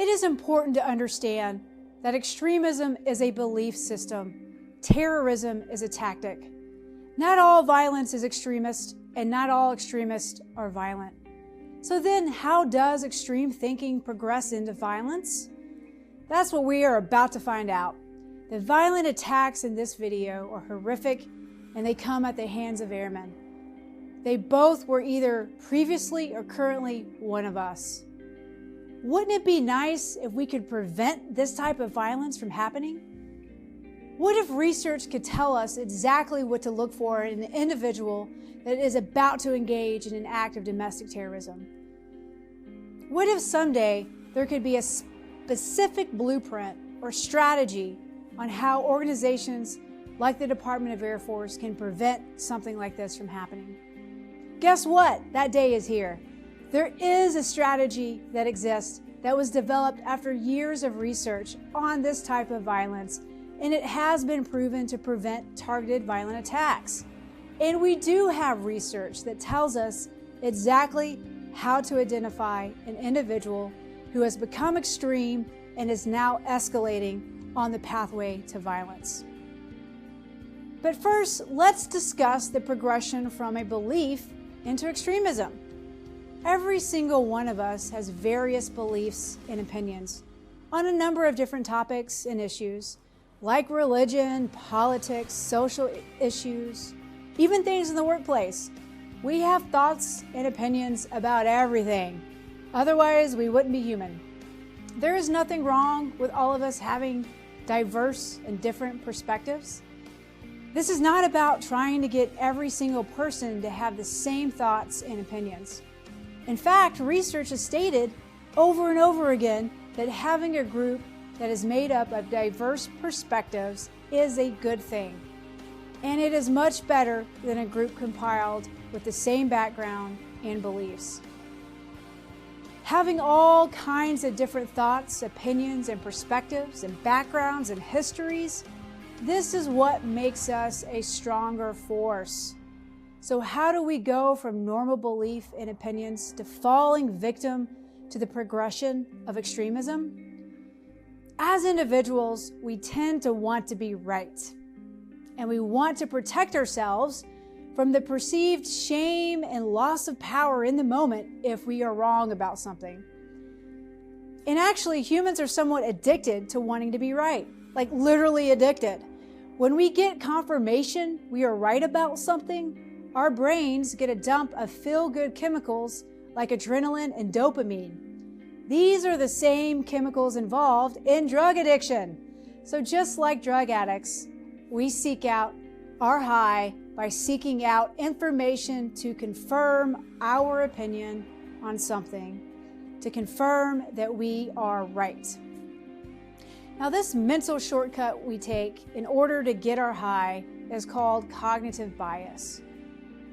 It is important to understand that extremism is a belief system. Terrorism is a tactic. Not all violence is extremist, and not all extremists are violent. So then, how does extreme thinking progress into violence? That's what we are about to find out. The violent attacks in this video are horrific, and they come at the hands of airmen. They both were either previously or currently one of us. Wouldn't it be nice if we could prevent this type of violence from happening? What if research could tell us exactly what to look for in an individual that is about to engage in an act of domestic terrorism? What if someday there could be a specific blueprint or strategy on how organizations like the Department of Air Force can prevent something like this from happening? Guess what? That day is here. There is a strategy that exists that was developed after years of research on this type of violence, and it has been proven to prevent targeted violent attacks. And we do have research that tells us exactly how to identify an individual who has become extreme and is now escalating on the pathway to violence. But first, let's discuss the progression from a belief into extremism. Every single one of us has various beliefs and opinions on a number of different topics and issues, like religion, politics, social issues, even things in the workplace. We have thoughts and opinions about everything. Otherwise, we wouldn't be human. There is nothing wrong with all of us having diverse and different perspectives. This is not about trying to get every single person to have the same thoughts and opinions. In fact, research has stated over and over again that having a group that is made up of diverse perspectives is a good thing. And it is much better than a group compiled with the same background and beliefs. Having all kinds of different thoughts, opinions, and perspectives, and backgrounds and histories, this is what makes us a stronger force. So how do we go from normal belief and opinions to falling victim to the progression of extremism? As individuals, we tend to want to be right, and we want to protect ourselves from the perceived shame and loss of power in the moment if we are wrong about something. And actually, humans are somewhat addicted to wanting to be right, like literally addicted. When we get confirmation we are right about something, our brains get a dump of feel-good chemicals like adrenaline and dopamine. These are the same chemicals involved in drug addiction. So just like drug addicts, we seek out our high by seeking out information to confirm our opinion on something, to confirm that we are right. Now, this mental shortcut we take in order to get our high is called cognitive bias.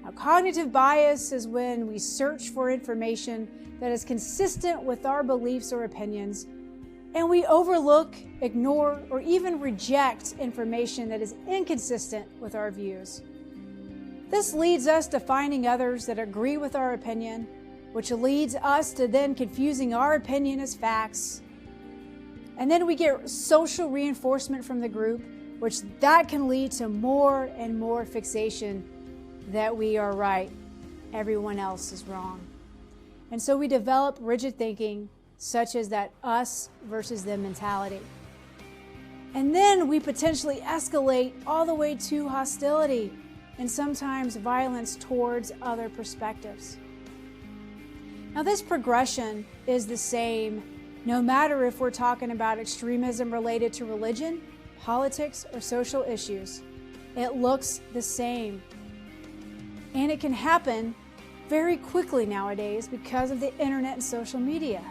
Now, cognitive bias is when we search for information that is consistent with our beliefs or opinions, and we overlook, ignore, or even reject information that is inconsistent with our views. This leads us to finding others that agree with our opinion, which leads us to then confusing our opinion as facts. And then we get social reinforcement from the group, which that can lead to more and more fixation that we are right, everyone else is wrong. And so we develop rigid thinking, such as that us versus them mentality. And then we potentially escalate all the way to hostility and sometimes violence towards other perspectives. Now, this progression is the same no matter if we're talking about extremism related to religion, politics, or social issues. It looks the same. And it can happen very quickly nowadays because of the internet and social media.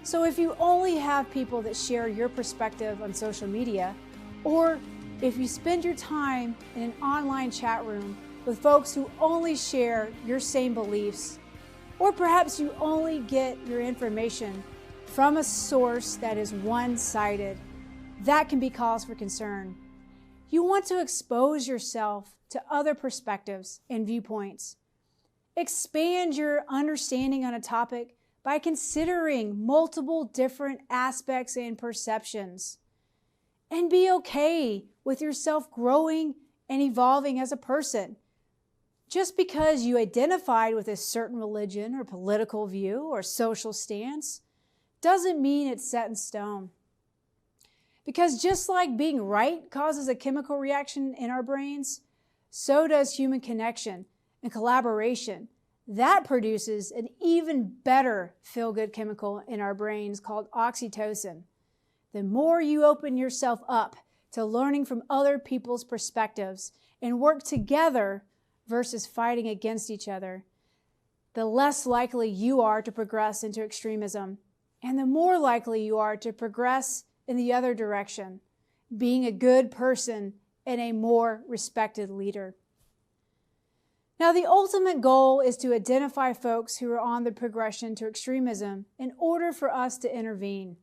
So if you only have people that share your perspective on social media, or if you spend your time in an online chat room with folks who only share your same beliefs, or perhaps you only get your information from a source that is one-sided, that can be cause for concern. You want to expose yourself to other perspectives and viewpoints. Expand your understanding on a topic by considering multiple different aspects and perceptions. And be okay with yourself growing and evolving as a person. Just because you identified with a certain religion or political view or social stance doesn't mean it's set in stone. Because just like being right causes a chemical reaction in our brains, so does human connection and collaboration. That produces an even better feel-good chemical in our brains called oxytocin. The more you open yourself up to learning from other people's perspectives and work together versus fighting against each other, the less likely you are to progress into extremism, and the more likely you are to progress in the other direction, being a good person and a more respected leader. Now, the ultimate goal is to identify folks who are on the progression to extremism in order for us to intervene.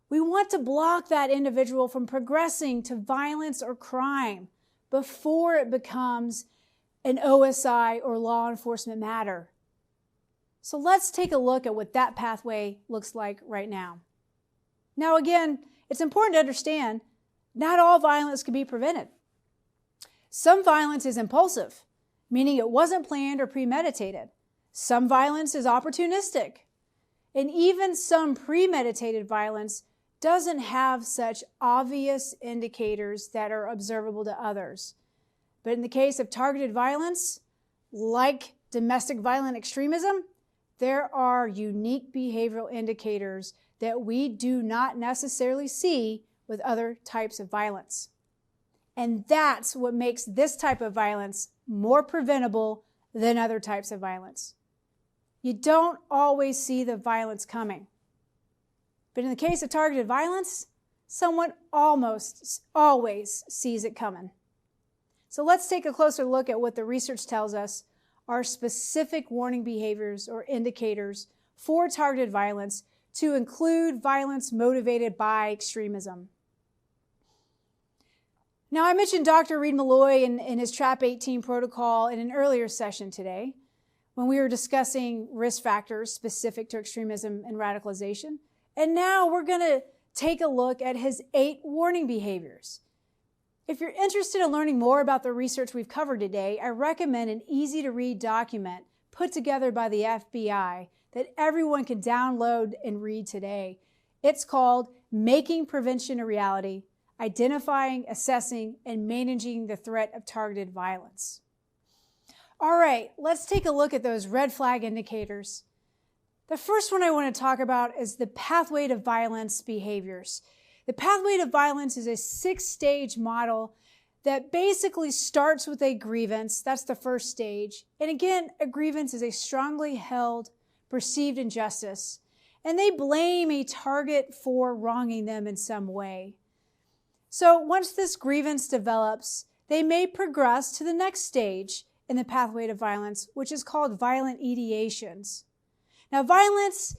We want to block that individual from progressing to violence or crime before it becomes an OSI or law enforcement matter. So let's take a look at what that pathway looks like right now. Now again, it's important to understand not all violence can be prevented. Some violence is impulsive, meaning it wasn't planned or premeditated. Some violence is opportunistic. And even some premeditated violence doesn't have such obvious indicators that are observable to others. But in the case of targeted violence, like domestic violent extremism, there are unique behavioral indicators that we do not necessarily see with other types of violence. And that's what makes this type of violence more preventable than other types of violence. You don't always see the violence coming. But in the case of targeted violence, someone almost always sees it coming. So let's take a closer look at what the research tells us are specific warning behaviors or indicators for targeted violence to include violence motivated by extremism. Now, I mentioned Dr. Reed Malloy in his TRAP 18 protocol in an earlier session today when we were discussing risk factors specific to extremism and radicalization. And now we're going to take a look at his 8 warning behaviors. If you're interested in learning more about the research we've covered today, I recommend an easy-to-read document put together by the FBI that everyone can download and read today. It's called Making Prevention a Reality: Identifying, Assessing, and Managing the Threat of Targeted Violence. All right, let's take a look at those red flag indicators. The first one I want to talk about is the pathway to violence behaviors. The pathway to violence is a 6-stage model that basically starts with a grievance. That's the first stage. And again, a grievance is a strongly held, perceived injustice. And they blame a target for wronging them in some way. So once this grievance develops, they may progress to the next stage in the pathway to violence, which is called violent ideations. Now, violence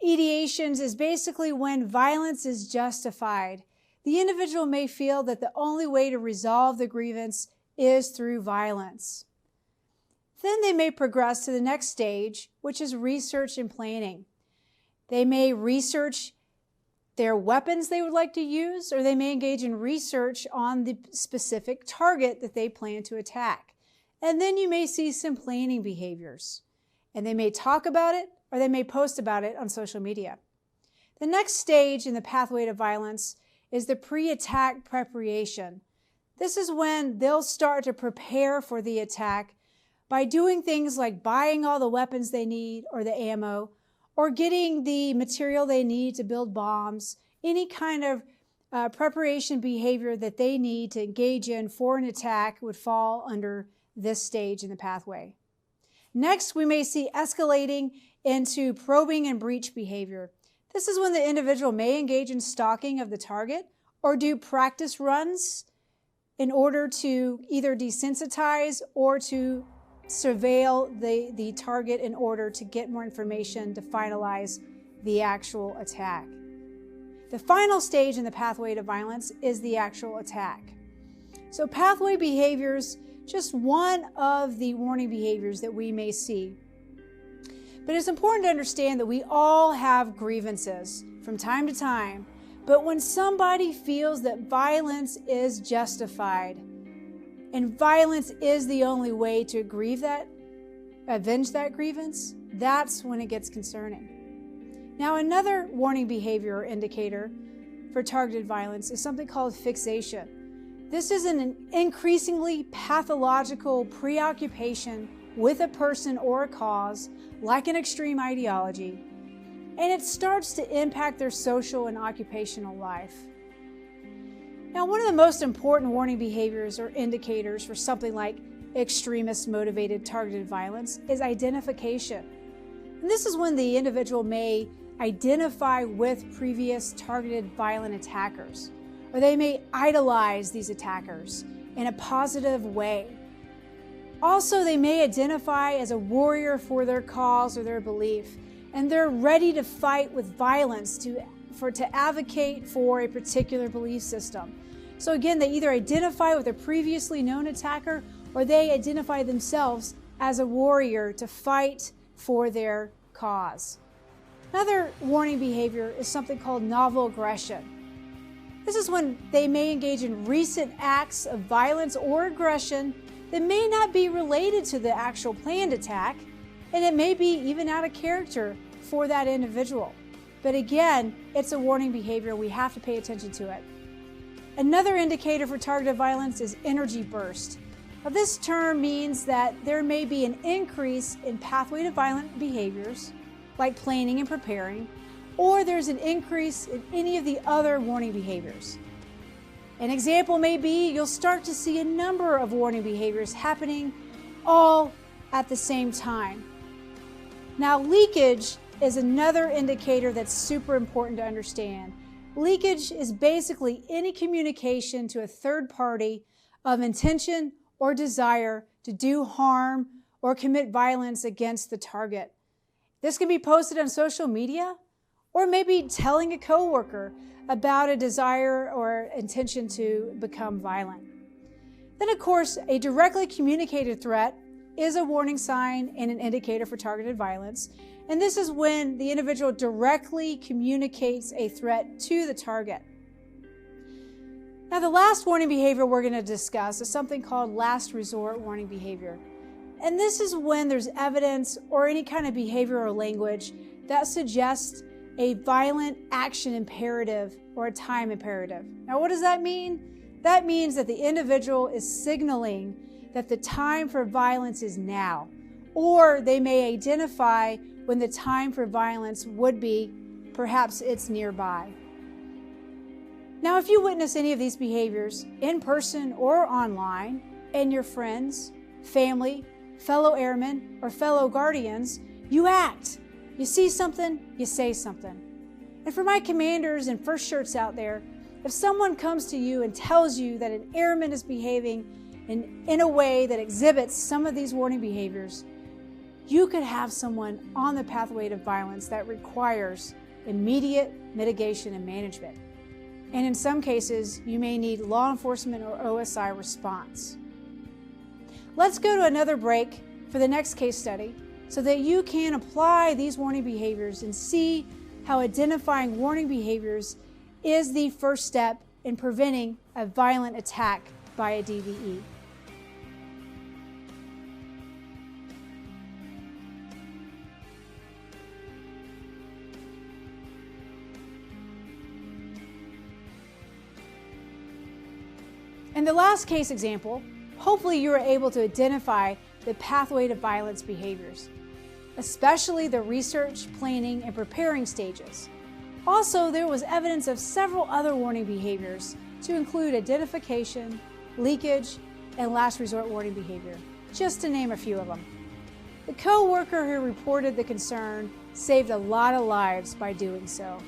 ideations is basically when violence is justified. The individual may feel that the only way to resolve the grievance is through violence. Then they may progress to the next stage, which is research and planning. They may research their weapons they would like to use, or they may engage in research on the specific target that they plan to attack. And then you may see some planning behaviors. And they may talk about it, or they may post about it on social media. The next stage in the pathway to violence is the pre-attack preparation. This is when they'll start to prepare for the attack by doing things like buying all the weapons they need or the ammo, or getting the material they need to build bombs, any kind of preparation behavior that they need to engage in for an attack would fall under this stage in the pathway. Next, we may see escalating into probing and breach behavior. This is when the individual may engage in stalking of the target or do practice runs in order to either desensitize or to surveil the target in order to get more information to finalize the actual attack. The final stage in the pathway to violence is the actual attack. So pathway behaviors, just one of the warning behaviors that we may see. But it's important to understand that we all have grievances from time to time. But when somebody feels that violence is justified and violence is the only way to avenge that grievance, that's when it gets concerning. Now, another warning behavior or indicator for targeted violence is something called fixation. This is an increasingly pathological preoccupation with a person or a cause, like an extreme ideology, and it starts to impact their social and occupational life. Now, one of the most important warning behaviors or indicators for something like extremist-motivated targeted violence is identification. And this is when the individual may identify with previous targeted violent attackers, or they may idolize these attackers in a positive way. Also, they may identify as a warrior for their cause or their belief, and they're ready to fight with violence to advocate for a particular belief system. So again, they either identify with a previously known attacker, or they identify themselves as a warrior to fight for their cause. Another warning behavior is something called novel aggression. This is when they may engage in recent acts of violence or aggression that may not be related to the actual planned attack, and it may be even out of character for that individual. But again, it's a warning behavior. We have to pay attention to it. Another indicator for targeted violence is energy burst. Now, this term means that there may be an increase in pathway to violent behaviors, like planning and preparing, or there's an increase in any of the other warning behaviors. An example may be you'll start to see a number of warning behaviors happening all at the same time. Now, leakage is another indicator that's super important to understand. Leakage is basically any communication to a third party of intention or desire to do harm or commit violence against the target. This can be posted on social media, or maybe telling a coworker about a desire or intention to become violent. Then, of course, a directly communicated threat is a warning sign and an indicator for targeted violence. And this is when the individual directly communicates a threat to the target. Now, the last warning behavior we're going to discuss is something called last resort warning behavior. And this is when there's evidence or any kind of behavior or language that suggests a violent action imperative or a time imperative. Now, what does that mean? That means that the individual is signaling that the time for violence is now, or they may identify when the time for violence would be, perhaps it's nearby. Now, if you witness any of these behaviors in person or online, and your friends, family, fellow airmen, or fellow guardians, you act. You see something, you say something. And for my commanders and first shirts out there, if someone comes to you and tells you that an airman is behaving in a way that exhibits some of these warning behaviors, you could have someone on the pathway to violence that requires immediate mitigation and management. And in some cases, you may need law enforcement or OSI response. Let's go to another break for the next case study so that you can apply these warning behaviors and see how identifying warning behaviors is the first step in preventing a violent attack by a DVE. In the last case example, hopefully you are able to identify the pathway to violence behaviors, especially the research, planning, and preparing stages. Also, there was evidence of several other warning behaviors to include identification, leakage, and last resort warning behavior, just to name a few of them. The co-worker who reported the concern saved a lot of lives by doing so.